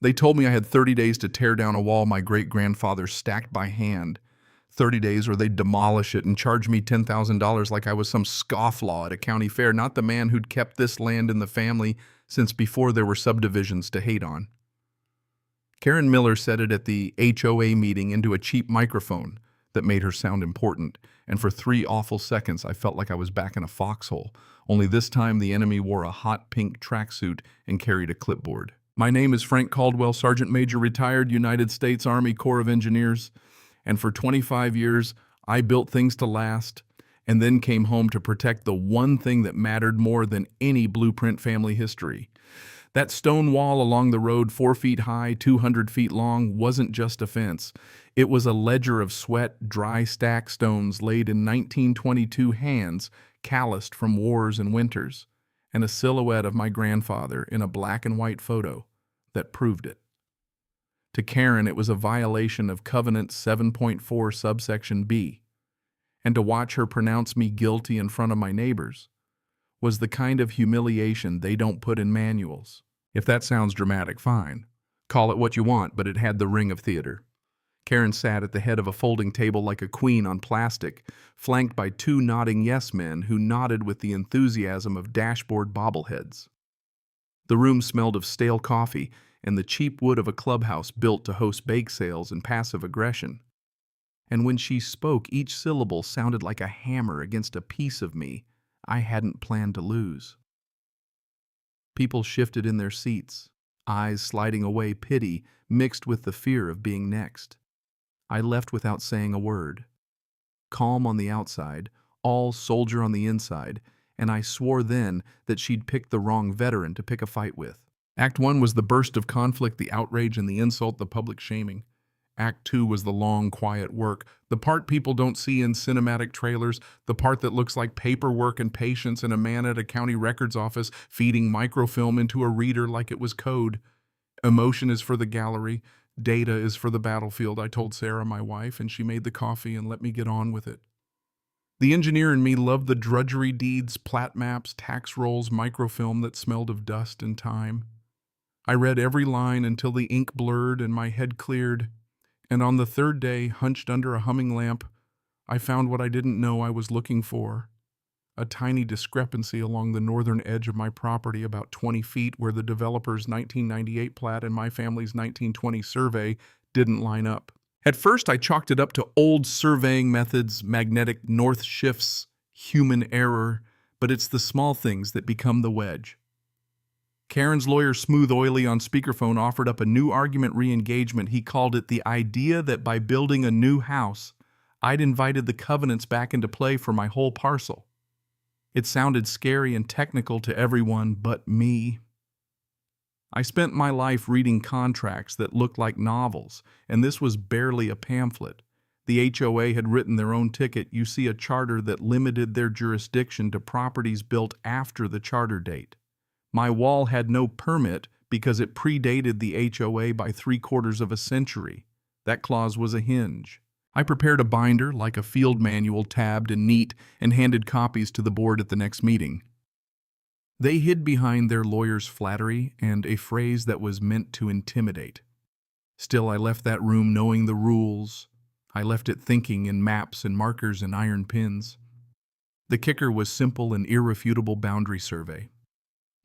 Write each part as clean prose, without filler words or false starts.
They told me I had 30 days to tear down a wall my great-grandfather stacked by hand. 30 days or they'd demolish it and charge me $10,000 like I was some scofflaw at a county fair, not the man who'd kept this land in the family since before there were subdivisions to hate on. Karen Miller said it at the HOA meeting into a cheap microphone that made her sound important, and for 3 awful seconds I felt like I was back in a foxhole, only this time the enemy wore a hot pink tracksuit and carried a clipboard. My name is Frank Caldwell, Sergeant Major, retired United States Army Corps of Engineers, and for 25 years I built things to last and then came home to protect the one thing that mattered more than any blueprint family history. That stone wall along the road, 4 feet high, 200 feet long, wasn't just a fence. It was a ledger of sweat, dry stack stones laid in 1922 hands, calloused from wars and winters, and a silhouette of my grandfather in a black and white photo that proved it. To Karen, it was a violation of Covenant 7.4 subsection B, and to watch her pronounce me guilty in front of my neighbors was the kind of humiliation they don't put in manuals. If that sounds dramatic, fine. Call it what you want, but it had the ring of theater. Karen sat at the head of a folding table like a queen on plastic, flanked by 2 nodding yes men who nodded with the enthusiasm of dashboard bobbleheads. The room smelled of stale coffee and the cheap wood of a clubhouse built to host bake sales and passive aggression. And when she spoke, each syllable sounded like a hammer against a piece of me I hadn't planned to lose. People shifted in their seats, eyes sliding away, pity mixed with the fear of being next. I left without saying a word. Calm on the outside, all soldier on the inside, and I swore then that she'd picked the wrong veteran to pick a fight with. Act 1 was the burst of conflict, the outrage and the insult, the public shaming. Act 2 was the long, quiet work, the part people don't see in cinematic trailers, the part that looks like paperwork and patience and a man at a county records office feeding microfilm into a reader like it was code. Emotion is for the gallery, data is for the battlefield, I told Sarah, my wife, and she made the coffee and let me get on with it. The engineer in me loved the drudgery deeds, plat maps, tax rolls, microfilm that smelled of dust and time. I read every line until the ink blurred and my head cleared. And on the 3rd day, hunched under a humming lamp, I found what I didn't know I was looking for. A tiny discrepancy along the northern edge of my property, about 20 feet, where the developer's 1998 plat and my family's 1920 survey didn't line up. At first, I chalked it up to old surveying methods, magnetic north shifts, human error, but it's the small things that become the wedge. Karen's lawyer, Smooth Oily, on speakerphone offered up a new argument re-engagement. He called it the idea that by building a new house, I'd invited the covenants back into play for my whole parcel. It sounded scary and technical to everyone but me. I spent my life reading contracts that looked like novels, and this was barely a pamphlet. The HOA had written their own ticket. You see, a charter that limited their jurisdiction to properties built after the charter date. My wall had no permit because it predated the HOA by 3/4 of a century. That clause was a hinge. I prepared a binder, like a field manual, tabbed and neat, and handed copies to the board at the next meeting. They hid behind their lawyer's flattery and a phrase that was meant to intimidate. Still, I left that room knowing the rules. I left it thinking in maps and markers and iron pins. The kicker was simple and irrefutable boundary survey.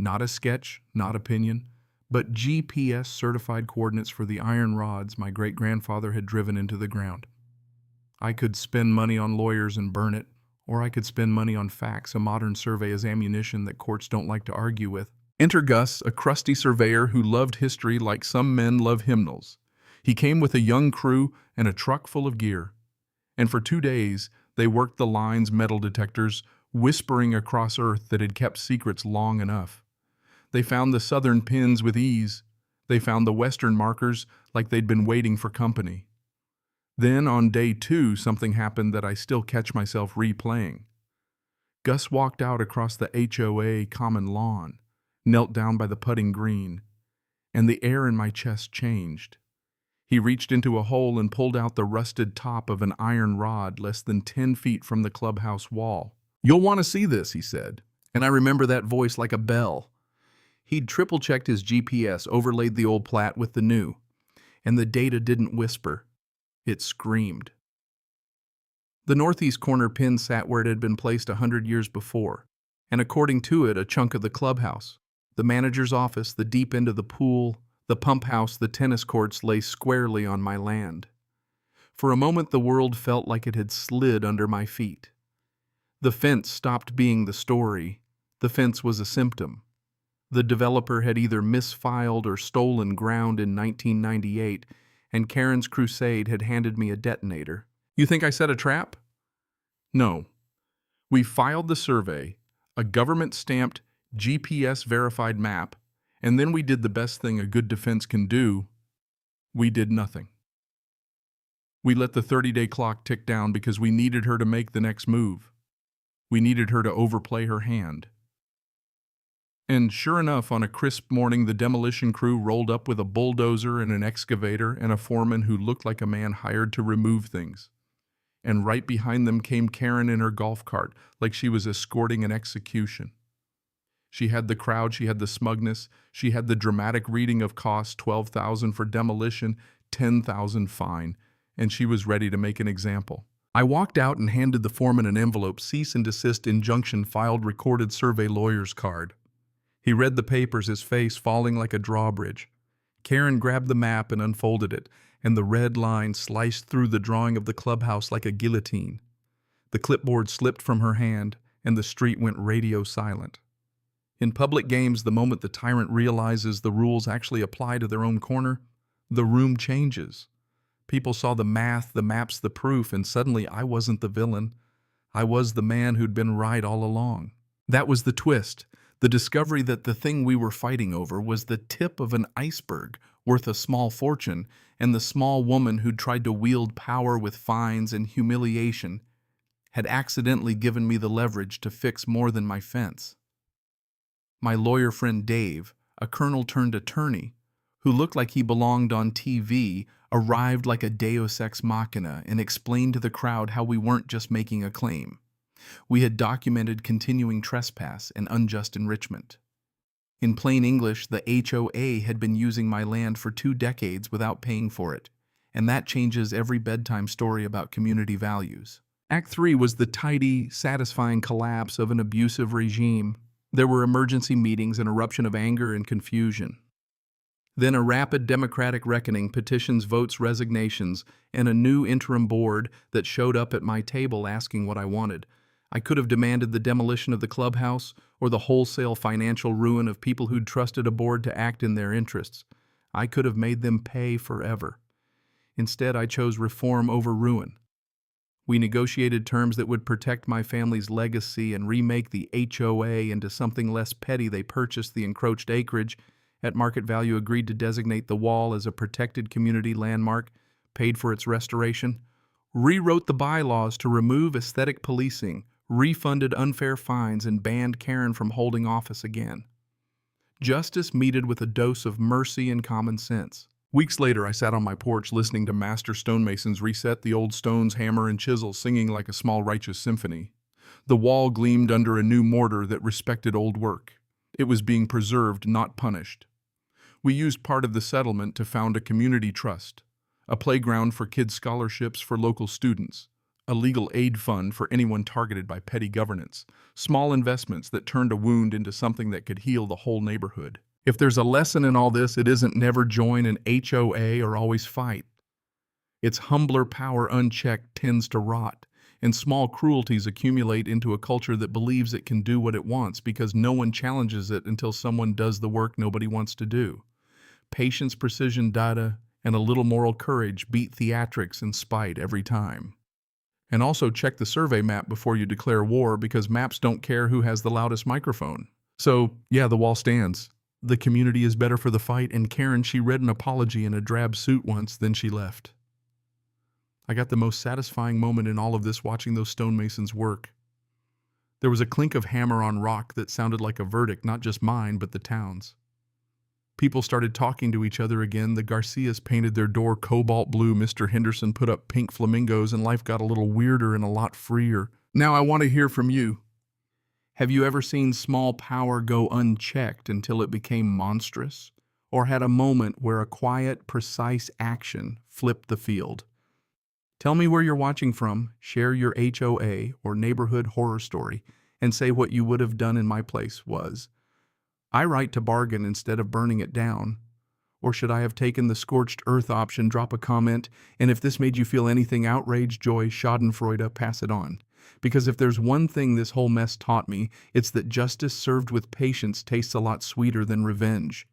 Not a sketch, not opinion, but GPS-certified coordinates for the iron rods my great-grandfather had driven into the ground. I could spend money on lawyers and burn it, or I could spend money on facts, a modern survey as ammunition that courts don't like to argue with. Enter Gus, a crusty surveyor who loved history like some men love hymnals. He came with a young crew and a truck full of gear. And for 2 days, they worked the lines, metal detectors, whispering across earth that had kept secrets long enough. They found the southern pins with ease. They found the western markers like they'd been waiting for company. Then, on day 2, something happened that I still catch myself replaying. Gus walked out across the HOA common lawn, knelt down by the putting green, and the air in my chest changed. He reached into a hole and pulled out the rusted top of an iron rod less than 10 feet from the clubhouse wall. "You'll want to see this," he said, and I remember that voice like a bell. He'd triple-checked his GPS, overlaid the old plat with the new, and the data didn't whisper. It screamed. The northeast corner pin sat where it had been placed 100 years before, and according to it, a chunk of the clubhouse. The manager's office, the deep end of the pool, the pump house, the tennis courts lay squarely on my land. For a moment, the world felt like it had slid under my feet. The fence stopped being the story. The fence was a symptom. The developer had either misfiled or stolen ground in 1998, and Karen's crusade had handed me a detonator. You think I set a trap? No. We filed the survey, a government-stamped, GPS-verified map, and then we did the best thing a good defense can do. We did nothing. We let the 30-day clock tick down because we needed her to make the next move. We needed her to overplay her hand. And sure enough, on a crisp morning, the demolition crew rolled up with a bulldozer and an excavator and a foreman who looked like a man hired to remove things. And right behind them came Karen in her golf cart, like she was escorting an execution. She had the crowd, she had the smugness, she had the dramatic reading of costs, $12,000 for demolition, $10,000 fine, and she was ready to make an example. I walked out and handed the foreman an envelope, cease and desist injunction filed recorded survey lawyer's card. He read the papers, his face falling like a drawbridge. Karen grabbed the map and unfolded it, and the red line sliced through the drawing of the clubhouse like a guillotine. The clipboard slipped from her hand, and the street went radio silent. In public games, the moment the tyrant realizes the rules actually apply to their own corner, the room changes. People saw the math, the maps, the proof, and suddenly I wasn't the villain. I was the man who'd been right all along. That was the twist, the discovery that the thing we were fighting over was the tip of an iceberg worth a small fortune, and the small woman who'd tried to wield power with fines and humiliation had accidentally given me the leverage to fix more than my fence. My lawyer friend Dave, a colonel-turned-attorney, who looked like he belonged on TV, arrived like a deus ex machina and explained to the crowd how we weren't just making a claim. We had documented continuing trespass and unjust enrichment. In plain English, the HOA had been using my land for 2 decades without paying for it, and that changes every bedtime story about community values. Act 3 was the tidy, satisfying collapse of an abusive regime. There were emergency meetings, an eruption of anger and confusion. Then a rapid democratic reckoning, petitions, votes, resignations, and a new interim board that showed up at my table asking what I wanted. I could have demanded the demolition of the clubhouse or the wholesale financial ruin of people who'd trusted a board to act in their interests. I could have made them pay forever. Instead, I chose reform over ruin. We negotiated terms that would protect my family's legacy and remake the HOA into something less petty. They purchased the encroached acreage at market value, agreed to designate the wall as a protected community landmark, paid for its restoration, rewrote the bylaws to remove aesthetic policing, refunded unfair fines, and banned Karen from holding office again. Justice meted with a dose of mercy and common sense. Weeks later, I sat on my porch listening to master stonemasons reset the old stones, hammer and chisel, singing like a small righteous symphony. The wall gleamed under a new mortar that respected old work. It was being preserved, not punished. We used part of the settlement to found a community trust, a playground for kids' scholarships for local students, a legal aid fund for anyone targeted by petty governance, small investments that turned a wound into something that could heal the whole neighborhood. If there's a lesson in all this, it isn't never join an HOA or always fight. Its humbler power unchecked tends to rot, and small cruelties accumulate into a culture that believes it can do what it wants because no one challenges it until someone does the work nobody wants to do. Patience, precision, data, and a little moral courage beat theatrics and spite every time. And also check the survey map before you declare war, because maps don't care who has the loudest microphone. So, yeah, the wall stands. The community is better for the fight, and Karen, she read an apology in a drab suit once, then she left. I got the most satisfying moment in all of this watching those stonemasons work. There was a clink of hammer on rock that sounded like a verdict, not just mine, but the town's. People started talking to each other again. The Garcias painted their door cobalt blue. Mr. Henderson put up pink flamingos, and life got a little weirder and a lot freer. Now I want to hear from you. Have you ever seen small power go unchecked until it became monstrous? Or had a moment where a quiet, precise action flipped the field? Tell me where you're watching from, share your HOA or neighborhood horror story, and say what you would have done in my place was. I write to bargain instead of burning it down. Or should I have taken the scorched earth option? Drop a comment, and if this made you feel anything outrage, joy, schadenfreude, pass it on. Because if there's one thing this whole mess taught me, it's that justice served with patience tastes a lot sweeter than revenge.